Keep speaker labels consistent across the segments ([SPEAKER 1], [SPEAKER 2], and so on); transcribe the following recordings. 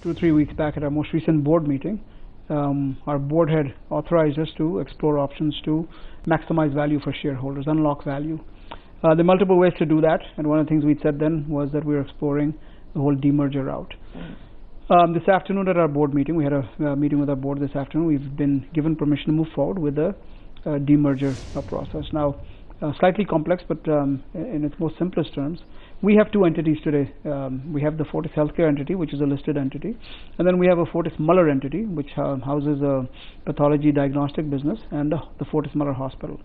[SPEAKER 1] 2-3 weeks back at our most recent board meeting, our board had authorized us to explore options to maximize value for shareholders, unlock value. There are multiple ways to do that, and one of the things we said then was that we were exploring the whole demerger route. This afternoon at our board meeting, we had a meeting with our board this afternoon. We've been given permission to move forward with the demerger process. Now, slightly complex, but in its most simplest terms, we have two entities today. We have the Fortis Healthcare entity, which is a listed entity, and then we have a Fortis Malar entity, which houses a pathology diagnostic business, and the Fortis Malar Hospital.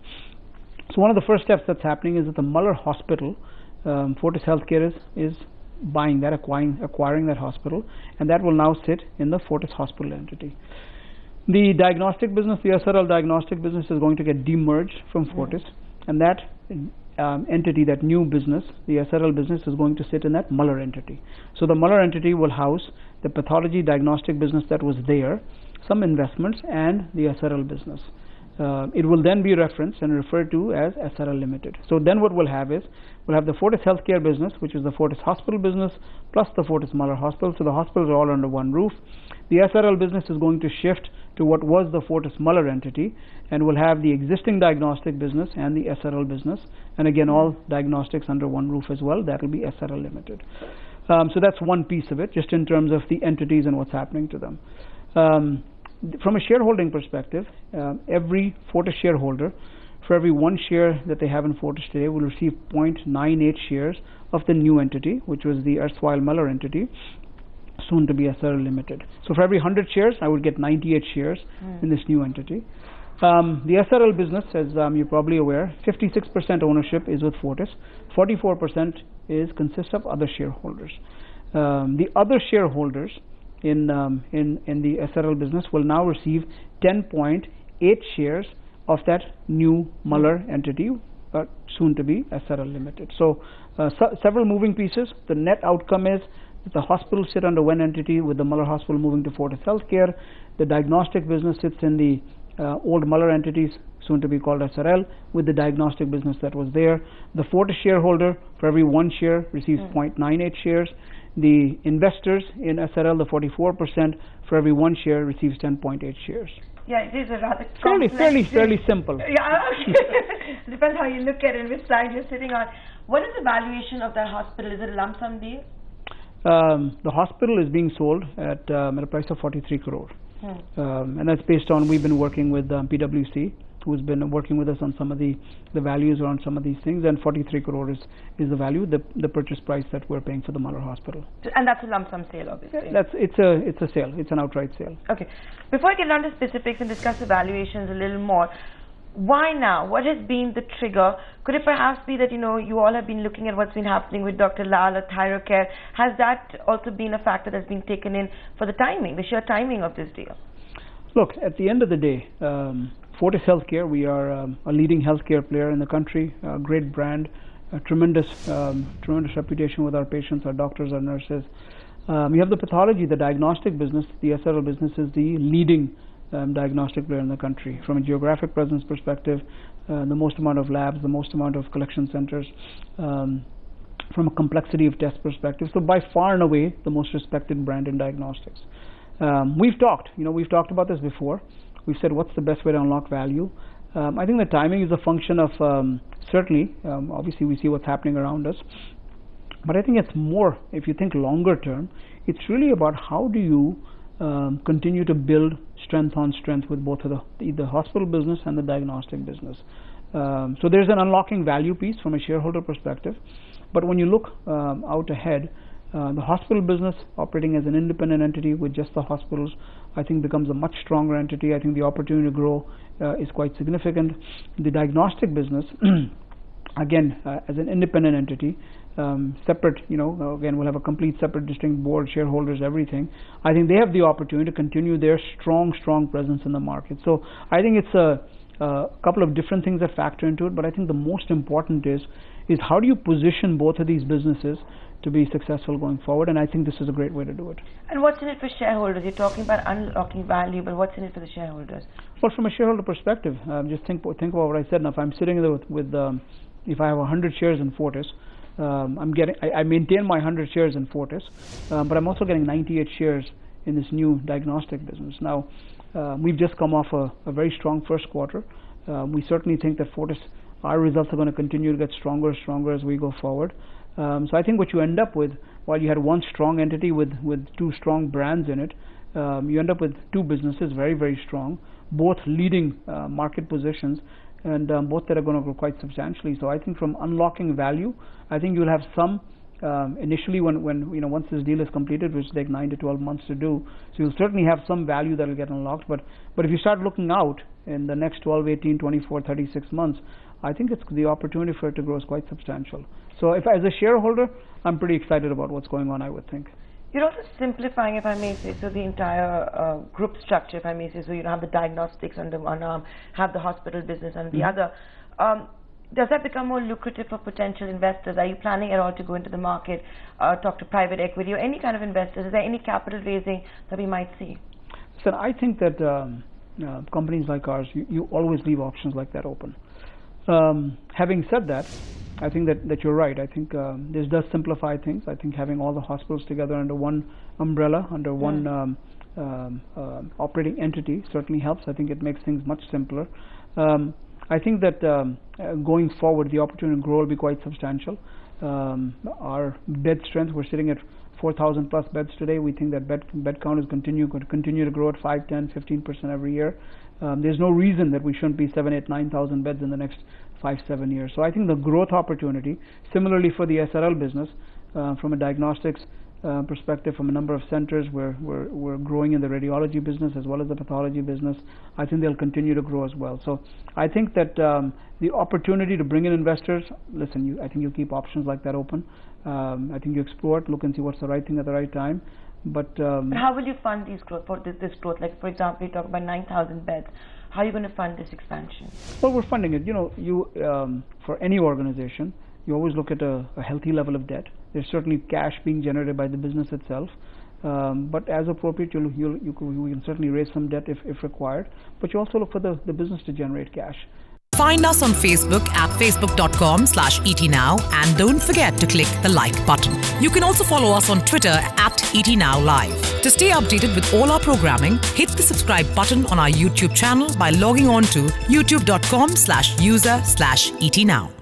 [SPEAKER 1] So one of the first steps that's happening is that the Malar Hospital, Fortis Healthcare is buying that, acquiring that hospital, and that will now sit in the Fortis Hospital entity. The diagnostic business, the SRL diagnostic business, is going to get demerged from Fortis, and that entity, that new business, the SRL business, is going to sit in that Malar entity. So the Malar entity will house the pathology diagnostic business that was there, some investments, and the SRL business. It will then be referenced and referred to as SRL Limited. So then what we'll have is, we'll have the Fortis Healthcare business, which is the Fortis Hospital business, plus the Fortis Malar Hospital. So the hospitals are all under one roof. The SRL business is going to shift to what was the Fortis Malar entity, and we'll have the existing diagnostic business and the SRL business, and again all diagnostics under one roof as well. That will be SRL Limited. So that's one piece of it, just in terms of the entities and what's happening to them. From a shareholding perspective, every Fortis shareholder, for every one share that they have in Fortis today, will receive 0.98 shares of the new entity, which was the erstwhile Malar entity, soon to be SRL Limited. So for every 100 shares, I would get 98 shares in this new entity. The SRL business, as you're probably aware, 56% ownership is with Fortis, 44% consists of other shareholders. The other shareholders in the SRL business will now receive 10.8 shares of that new Malar entity, soon to be SRL Limited. So several moving pieces. The net outcome is that the hospitals sit under one entity, with the Malar Hospital moving to Fortis Healthcare. The diagnostic business sits in the old Malar entities, soon to be called SRL, with the diagnostic business that was there. The Fortis shareholder, for every one share, receives 0.98 shares. The investors in SRL, the 44%, for every one share, receives 10.8 shares.
[SPEAKER 2] Yeah, it is a rather complex,
[SPEAKER 1] fairly simple.
[SPEAKER 2] Yeah, okay. Depends how you look at it, which side you're sitting on. What is the valuation of that hospital? Is it a lump sum deal?
[SPEAKER 1] The hospital is being sold at a price of 43 crore. And that's based on, we've been working with PwC, who's been working with us on some of the values around some of these things, and 43 crore is the value, the purchase price that we're paying for the Malar Hospital.
[SPEAKER 2] And that's a lump sum sale, obviously.
[SPEAKER 1] It's a sale. It's an outright sale.
[SPEAKER 2] Okay. Before I get down to specifics and discuss the valuations a little more, why now? What has been the trigger? Could it perhaps be that, you all have been looking at what's been happening with Dr. Lal at Thyrocare? Has that also been a factor that's been taken in for the timing, the sheer timing of this deal?
[SPEAKER 1] Look, at the end of the day, Fortis Healthcare, we are a leading healthcare player in the country, a great brand, a tremendous reputation with our patients, our doctors, our nurses. We have the pathology, the diagnostic business. The SRL business is the leading diagnostic player in the country. From a geographic presence perspective, the most amount of labs, the most amount of collection centers, from a complexity of test perspective. So by far and away, the most respected brand in diagnostics. We've talked about this before. We've said, what's the best way to unlock value? I think the timing is a function of, certainly, obviously we see what's happening around us. But I think it's more, if you think longer term, it's really about how do you continue to build strength on strength with both of the hospital business and the diagnostic business. So there's an unlocking value piece from a shareholder perspective. But when you look out ahead, the hospital business operating as an independent entity with just the hospitals, I think becomes a much stronger entity. I think the opportunity to grow is quite significant. The diagnostic business, again, as an independent entity, separate, again, we'll have a complete separate distinct board, shareholders, everything. I think they have the opportunity to continue their strong presence in the market. So I think it's a couple of different things that factor into it, but I think the most important is how do you position both of these businesses to be successful going forward, and I think this is a great way to do it. And
[SPEAKER 2] what's in it for shareholders? You're talking about unlocking value, but what's in it for the shareholders?
[SPEAKER 1] Well, from a shareholder perspective, just think about what I said. Now, if I'm sitting there with if I have 100 shares in Fortis, I maintain my 100 shares in Fortis, but I'm also getting 98 shares in this new diagnostic business. Now, we've just come off a very strong first quarter. We certainly think that Fortis, our results are going to continue to get stronger and stronger as we go forward. So I think what you end up with, while you had one strong entity with two strong brands in it, you end up with two businesses very, very strong, both leading market positions, and both that are going to grow quite substantially. So I think from unlocking value, I think you'll have some initially when once this deal is completed, which will take 9 to 12 months to do. So you'll certainly have some value that will get unlocked. But if you start looking out in the next 12, 18, 24, 36 months, I think it's the opportunity for it to grow is quite substantial. So if as a shareholder, I'm pretty excited about what's going on, I would think.
[SPEAKER 2] You're also simplifying, if I may say so, the entire group structure, if I may say so. You have the diagnostics under one arm, have the hospital business under the other. Does that become more lucrative for potential investors? Are you planning at all to go into the market, talk to private equity or any kind of investors? Is there any capital raising that we might see?
[SPEAKER 1] So I think that companies like ours, you always leave options like that open. Having said that, I think that you're right. I think this does simplify things. I think having all the hospitals together under one umbrella, under one operating entity certainly helps. I think it makes things much simpler. I think that going forward, the opportunity to grow will be quite substantial. Our bed strength, we're sitting at 4,000 plus beds today. We think that bed count is going to continue to grow at 5, 10, 15% every year. There's no reason that we shouldn't be 7, 8, 9,000 beds in the next 5, 7 years. So I think the growth opportunity, similarly for the SRL business, from a diagnostics perspective, from a number of centers, we're growing in the radiology business as well as the pathology business. I think they'll continue to grow as well. So I think that the opportunity to bring in investors, listen, I think you keep options like that open. I think you explore it, look and see what's the right thing at the right time. But
[SPEAKER 2] how will you fund these growth, this growth? Like, for example, you talk about 9,000 beds. How are you going to fund this expansion?
[SPEAKER 1] Well, we're funding it. For any organization, you always look at a healthy level of debt. There's certainly cash being generated by the business itself. But as appropriate, we can certainly raise some debt if required. But you also look for the business to generate cash.
[SPEAKER 3] Find us on Facebook at facebook.com/ETNow and don't forget to click the like button. You can also follow us on Twitter at ETNowLive. To stay updated with all our programming, hit the subscribe button on our YouTube channel by logging on to youtube.com/user/ETNow.